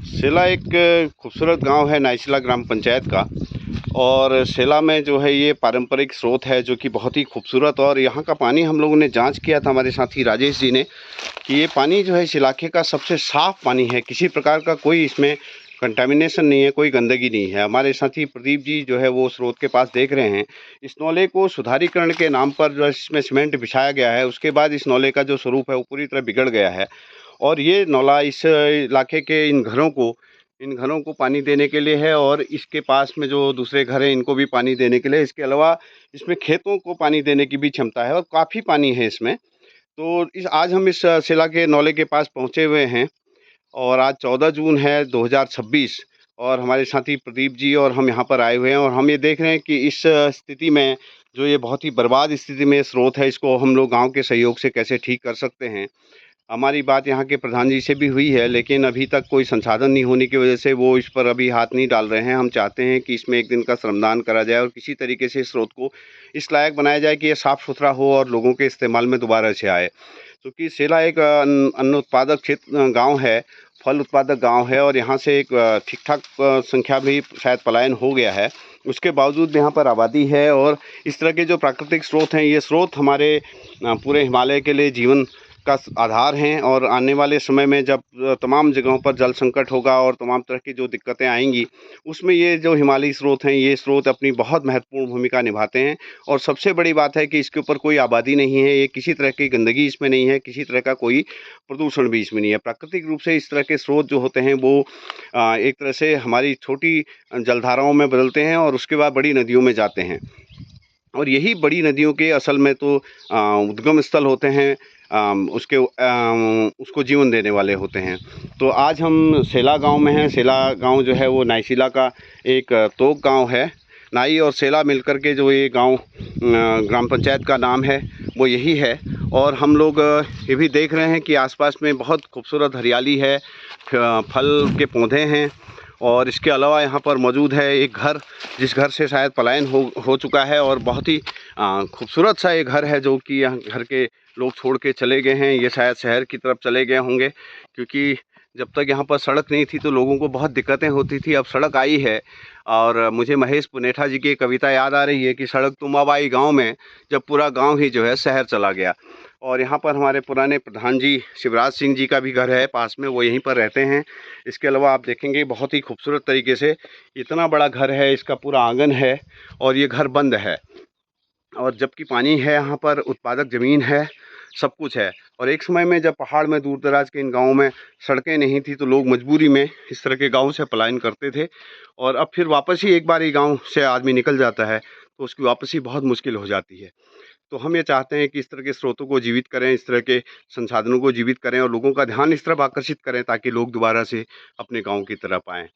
सेला एक खूबसूरत गांव है नाइसिला ग्राम पंचायत का। और सेला में जो है ये पारंपरिक स्रोत है जो कि बहुत ही खूबसूरत। और यहाँ का पानी हम लोगों ने जांच किया था हमारे साथी राजेश जी ने कि ये पानी जो है इस इलाके का सबसे साफ़ पानी है। किसी प्रकार का कोई इसमें कंटामिनेशन नहीं है, कोई गंदगी नहीं है। हमारे साथी प्रदीप जी जो है वो स्रोत के पास देख रहे हैं। इस नौले को सुधारीकरण के नाम पर जो इसमें सीमेंट बिछाया गया है, उसके बाद इस नौले का जो स्वरूप है वो पूरी तरह बिगड़ गया है। और ये नौला इस इलाके के इन घरों को पानी देने के लिए है, और इसके पास में जो दूसरे घर हैं इनको भी पानी देने के लिए। इसके अलावा इसमें खेतों को पानी देने की भी क्षमता है और काफ़ी पानी है इसमें। तो इस आज हम इस सेला के नौले के पास पहुँचे हुए हैं, और आज 14 जून है 2026। और हमारे साथी प्रदीप जी और हम यहाँ पर आए हुए हैं, और हम ये देख रहे हैं कि इस स्थिति में जो ये बहुत ही बर्बाद स्थिति में स्रोत है, इसको हम लोग गाँव के सहयोग से कैसे ठीक कर सकते हैं। हमारी बात यहाँ के प्रधान जी से भी हुई है, लेकिन अभी तक कोई संसाधन नहीं होने की वजह से वो इस पर अभी हाथ नहीं डाल रहे हैं। हम चाहते हैं कि इसमें एक दिन का श्रमदान करा जाए और किसी तरीके से इस स्रोत को इस लायक बनाया जाए कि ये साफ़ सुथरा हो और लोगों के इस्तेमाल में दोबारा से आए। क्योंकि सेला एक अन्न उत्पादक क्षेत्र गाँव है, फल उत्पादक गाँव है, और यहाँ से एक ठीक-ठाक संख्या भी शायद पलायन हो गया है। उसके बावजूद भी यहाँ पर आबादी है, और इस तरह के जो प्राकृतिक स्रोत हैं, ये स्रोत हमारे पूरे हिमालय के लिए जीवन का आधार हैं। और आने वाले समय में जब तमाम जगहों पर जल संकट होगा और तमाम तरह की जो दिक्कतें आएंगी, उसमें ये जो हिमालयी स्रोत हैं, ये स्रोत अपनी बहुत महत्वपूर्ण भूमिका निभाते हैं। और सबसे बड़ी बात है कि इसके ऊपर कोई आबादी नहीं है, ये किसी तरह की गंदगी इसमें नहीं है, किसी तरह का कोई प्रदूषण भी इसमें नहीं है। प्राकृतिक रूप से इस तरह के स्रोत जो होते हैं वो एक तरह से हमारी छोटी जलधाराओं में बदलते हैं और उसके बाद बड़ी नदियों में जाते हैं। और यही बड़ी नदियों के असल में तो उद्गम स्थल होते हैं, उसको जीवन देने वाले होते हैं। तो आज हम सेला गांव में हैं। सेला गांव जो है वो नाइसिला का एक तोक गांव है। नाई और सेला मिलकर के जो ये गांव ग्राम पंचायत का नाम है वो यही है। और हम लोग ये भी देख रहे हैं कि आसपास में बहुत खूबसूरत हरियाली है, फल के पौधे हैं। और इसके अलावा यहाँ पर मौजूद है एक घर, जिस घर से शायद पलायन हो चुका है, और बहुत ही खूबसूरत सा ये घर है जो कि यहाँ घर के लोग छोड़ के चले गए हैं। ये शायद शहर की तरफ चले गए होंगे, क्योंकि जब तक यहाँ पर सड़क नहीं थी तो लोगों को बहुत दिक्कतें होती थी। अब सड़क आई है, और मुझे महेश पुनेठा जी की एक कविता याद आ रही है कि सड़क तुम अब आई गाँव में, जब पूरा गाँव ही जो है शहर चला गया। और यहाँ पर हमारे पुराने प्रधान जी शिवराज सिंह जी का भी घर है पास में, वो यहीं पर रहते हैं। इसके अलावा आप देखेंगे बहुत ही खूबसूरत तरीके से इतना बड़ा घर है, इसका पूरा आंगन है, और ये घर बंद है। और जबकि पानी है यहाँ पर, उत्पादक ज़मीन है, सब कुछ है। और एक समय में जब पहाड़ में दूर दराज के इन गाँवों में सड़कें नहीं थी तो लोग मजबूरी में इस तरह के गाँव से पलायन करते थे। और अब फिर वापस ही एक बार ये गाँव से आदमी निकल जाता है तो उसकी वापसी बहुत मुश्किल हो जाती है। तो हम ये चाहते हैं कि इस तरह के स्रोतों को जीवित करें, इस तरह के संसाधनों को जीवित करें, और लोगों का ध्यान इस तरफ आकर्षित करें ताकि लोग दोबारा से अपने गाँव की तरफ आएँ।